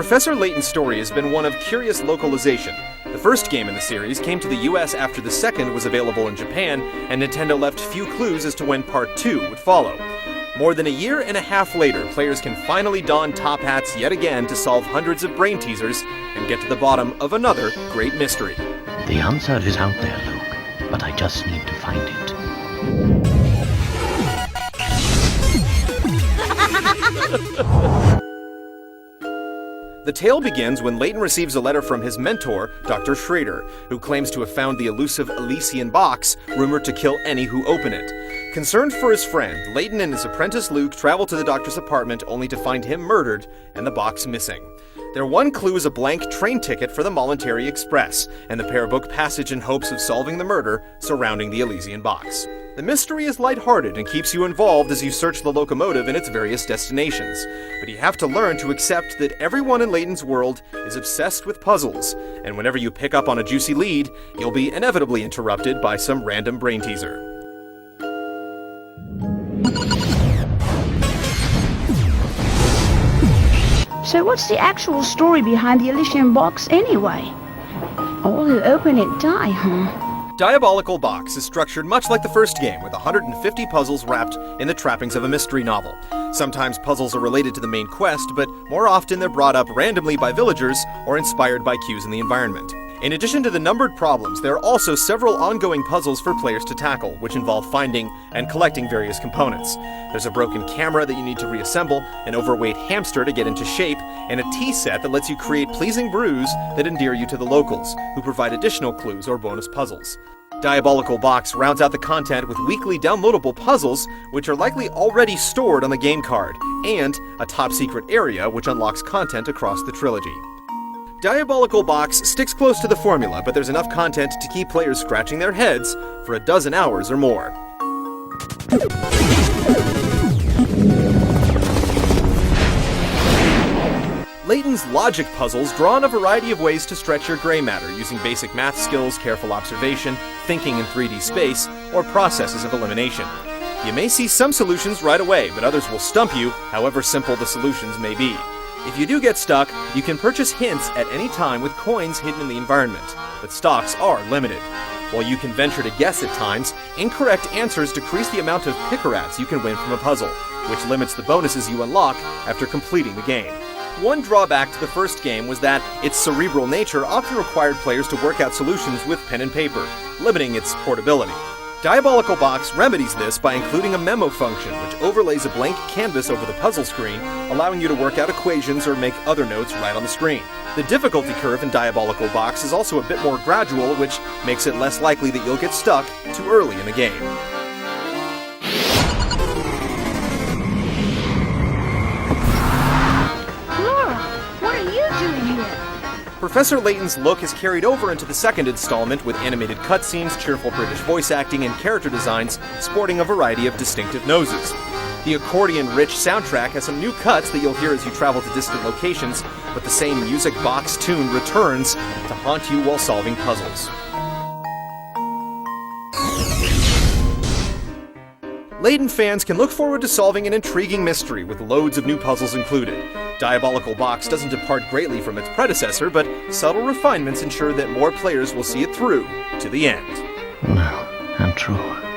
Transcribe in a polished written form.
Professor Layton's story has been one of curious localization. The first game in the series came to the US after the second was available in Japan, and Nintendo left few clues as to when Part 2 would follow. More than a year and a half later, players can finally don top hats yet again to solve hundreds of brain teasers and get to the bottom of another great mystery. The answer is out there, Luke, but I just need to find it. The tale begins when Layton receives a letter from his mentor, Dr. Schrader, who claims to have found the elusive Elysian box, rumored to kill any who open it. Concerned for his friend, Layton and his apprentice Luke travel to the doctor's apartment only to find him murdered and the box missing. Their one clue is a blank train ticket for the Voluntary Express, and the pair book passage in hopes of solving the murder surrounding the Elysian box. The mystery is lighthearted and keeps you involved as you search the locomotive and its various destinations, but you have to learn to accept that everyone in Layton's world is obsessed with puzzles, and whenever you pick up on a juicy lead, you'll be inevitably interrupted by some random brain teaser. So what's the actual story behind the Elysian box anyway? All who open it die, huh? Diabolical Box is structured much like the first game, with 150 puzzles wrapped in the trappings of a mystery novel. Sometimes puzzles are related to the main quest, but more often they're brought up randomly by villagers or inspired by cues in the environment. In addition to the numbered problems, there are also several ongoing puzzles for players to tackle, which involve finding and collecting various components. There's a broken camera that you need to reassemble, an overweight hamster to get into shape, and a tea set that lets you create pleasing brews that endear you to the locals, who provide additional clues or bonus puzzles. Diabolical Box rounds out the content with weekly downloadable puzzles, which are likely already stored on the game card, and a top-secret area which unlocks content across the trilogy. Diabolical Box sticks close to the formula, but there's enough content to keep players scratching their heads for a dozen hours or more. Layton's logic puzzles draw on a variety of ways to stretch your gray matter, using basic math skills, careful observation, thinking in 3D space, or processes of elimination. You may see some solutions right away, but others will stump you, however simple the solutions may be. If you do get stuck, you can purchase hints at any time with coins hidden in the environment, but stocks are limited. While you can venture to guess at times, incorrect answers decrease the amount of pickerats you can win from a puzzle, which limits the bonuses you unlock after completing the game. One drawback to the first game was that its cerebral nature often required players to work out solutions with pen and paper, limiting its portability. Diabolical Box remedies this by including a memo function, which overlays a blank canvas over the puzzle screen, allowing you to work out equations or make other notes right on the screen. The difficulty curve in Diabolical Box is also a bit more gradual, which makes it less likely that you'll get stuck too early in the game. Professor Layton's look is carried over into the second installment with animated cutscenes, cheerful British voice acting, and character designs sporting a variety of distinctive noses. The accordion-rich soundtrack has some new cuts that you'll hear as you travel to distant locations, but the same music box tune returns to haunt you while solving puzzles. Layton fans can look forward to solving an intriguing mystery with loads of new puzzles included. Diabolical Box doesn't depart greatly from its predecessor, but subtle refinements ensure that more players will see it through to the end. Well, and true.